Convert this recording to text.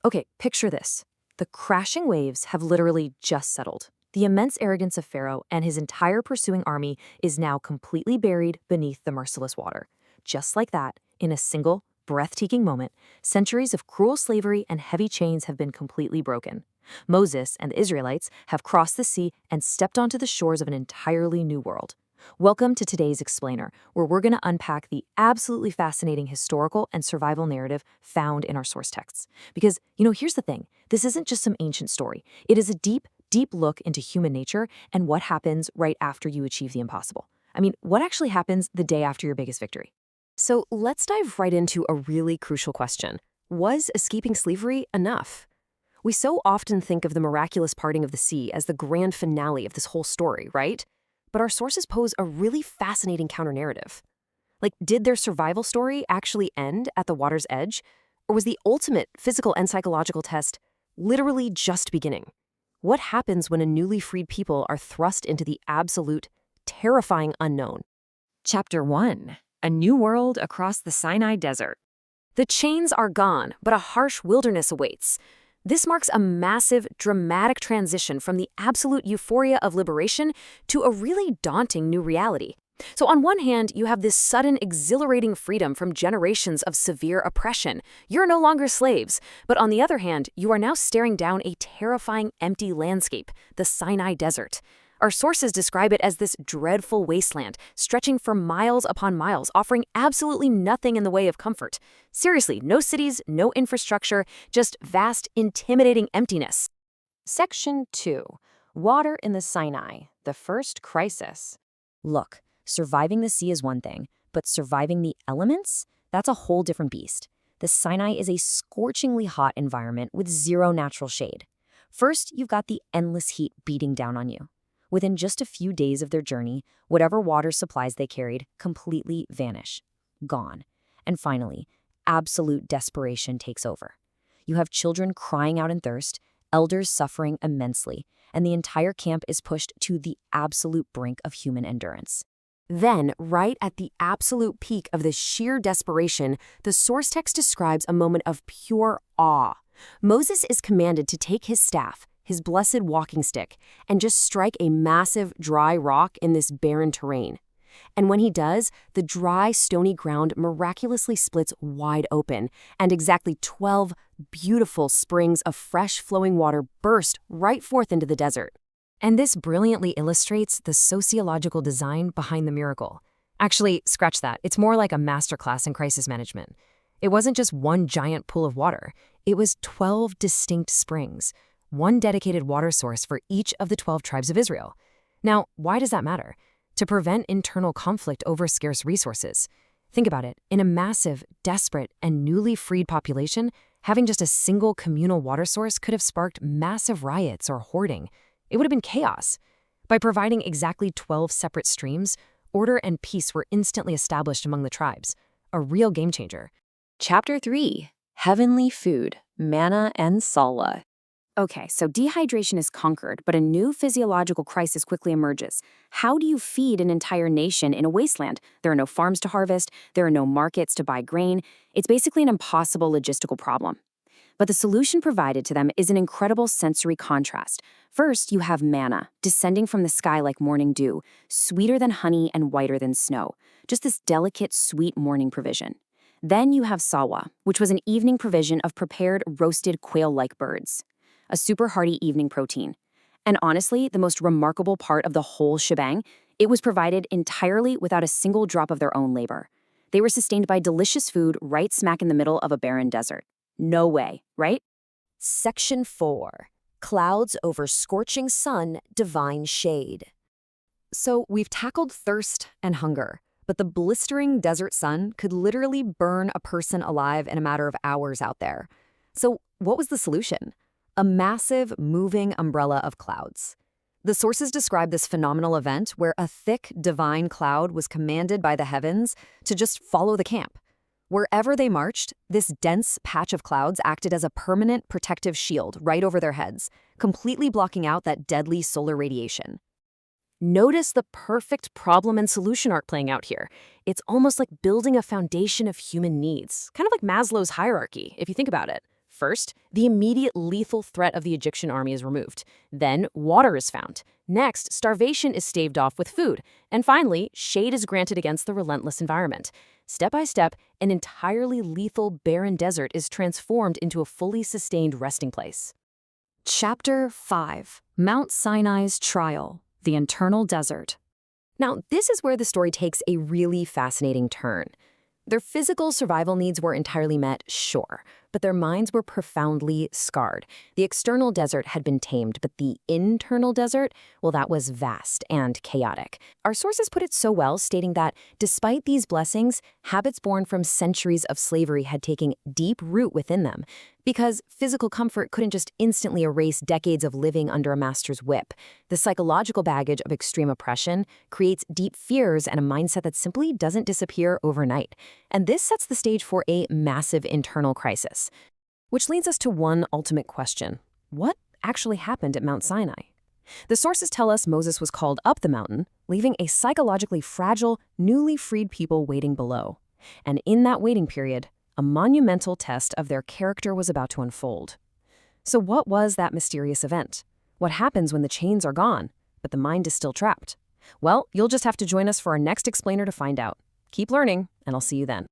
Okay, picture this. The crashing waves have literally just settled. The immense arrogance of Pharaoh and his entire pursuing army is now completely buried beneath the merciless water. Just like that, in a single, breathtaking moment, centuries of cruel slavery and heavy chains have been completely broken. Moses and the Israelites have crossed the sea and stepped onto the shores of an entirely new world. Welcome to today's Explainer, where we're going to unpack the absolutely fascinating historical and survival narrative found in our source texts. Because, here's the thing. This isn't just some ancient story. It is a deep, deep look into human nature and what happens right after you achieve the impossible. I mean, what actually happens the day after your biggest victory? So let's dive right into a really crucial question. Was escaping slavery enough? We so often think of the miraculous parting of the sea as the grand finale of this whole story, right? But our sources pose a really fascinating counter-narrative. Like, did their survival story actually end at the water's edge? Or was the ultimate physical and psychological test literally just beginning? What happens when a newly freed people are thrust into the absolute, terrifying unknown? Chapter 1. A New World Across the Sinai Desert. The chains are gone, but a harsh wilderness awaits. This marks a massive, dramatic transition from the absolute euphoria of liberation to a really daunting new reality. So on one hand, you have this sudden, exhilarating freedom from generations of severe oppression. You're no longer slaves. But on the other hand, you are now staring down a terrifying, empty landscape, the Sinai Desert. Our sources describe it as this dreadful wasteland, stretching for miles upon miles, offering absolutely nothing in the way of comfort. Seriously, no cities, no infrastructure, just vast, intimidating emptiness. Section 2. Water in the Sinai, the first crisis. Look, surviving the sea is one thing, but surviving the elements? That's a whole different beast. The Sinai is a scorchingly hot environment with zero natural shade. First, you've got the endless heat beating down on you. Within just a few days of their journey, whatever water supplies they carried completely vanish. Gone. And finally, absolute desperation takes over. You have children crying out in thirst, elders suffering immensely, and the entire camp is pushed to the absolute brink of human endurance. Then, right at the absolute peak of this sheer desperation, the source text describes a moment of pure awe. Moses is commanded to take his staff, his blessed walking stick, and just strike a massive, dry rock in this barren terrain. And when he does, the dry, stony ground miraculously splits wide open, and exactly 12 beautiful springs of fresh flowing water burst right forth into the desert. And this brilliantly illustrates the sociological design behind the miracle. Actually, scratch that. It's more like a masterclass in crisis management. It wasn't just one giant pool of water. It was 12 distinct springs, one dedicated water source for each of the 12 tribes of Israel. Now, why does that matter? To prevent internal conflict over scarce resources. Think about it. In a massive, desperate, and newly freed population, having just a single communal water source could have sparked massive riots or hoarding. It would have been chaos. By providing exactly 12 separate streams, order and peace were instantly established among the tribes. A real game changer. Chapter 3. Heavenly Food, Manna and Salwa. Okay, so dehydration is conquered, but a new physiological crisis quickly emerges. How do you feed an entire nation in a wasteland? There are no farms to harvest, there are no markets to buy grain. It's basically an impossible logistical problem. But the solution provided to them is an incredible sensory contrast. First, you have manna, descending from the sky like morning dew, sweeter than honey and whiter than snow. Just this delicate, sweet morning provision. Then you have salwa, which was an evening provision of prepared roasted quail-like birds. A super hearty evening protein. And honestly, the most remarkable part of the whole shebang, it was provided entirely without a single drop of their own labor. They were sustained by delicious food right smack in the middle of a barren desert. No way, right? Section 4. Clouds over scorching sun, divine shade. So we've tackled thirst and hunger, but the blistering desert sun could literally burn a person alive in a matter of hours out there. So what was the solution? A massive, moving umbrella of clouds. The sources describe this phenomenal event where a thick, divine cloud was commanded by the heavens to just follow the camp. Wherever they marched, this dense patch of clouds acted as a permanent protective shield right over their heads, completely blocking out that deadly solar radiation. Notice the perfect problem and solution arc playing out here. It's almost like building a foundation of human needs, kind of like Maslow's hierarchy, if you think about it. First, the immediate lethal threat of the Egyptian army is removed. Then, water is found. Next, starvation is staved off with food. And finally, shade is granted against the relentless environment. Step by step, an entirely lethal, barren desert is transformed into a fully sustained resting place. Chapter 5. Mount Sinai's Trial, the Internal Desert. Now, this is where the story takes a really fascinating turn. Their physical survival needs were entirely met, sure, but their minds were profoundly scarred. The external desert had been tamed, but the internal desert, well, that was vast and chaotic. Our sources put it so well, stating that despite these blessings, habits born from centuries of slavery had taken deep root within them. Because physical comfort couldn't just instantly erase decades of living under a master's whip. The psychological baggage of extreme oppression creates deep fears and a mindset that simply doesn't disappear overnight. And this sets the stage for a massive internal crisis. Which leads us to one ultimate question. What actually happened at Mount Sinai? The sources tell us Moses was called up the mountain, leaving a psychologically fragile, newly freed people waiting below. And in that waiting period, a monumental test of their character was about to unfold. So what was that mysterious event? What happens when the chains are gone, but the mind is still trapped? Well, you'll just have to join us for our next explainer to find out. Keep learning, and I'll see you then.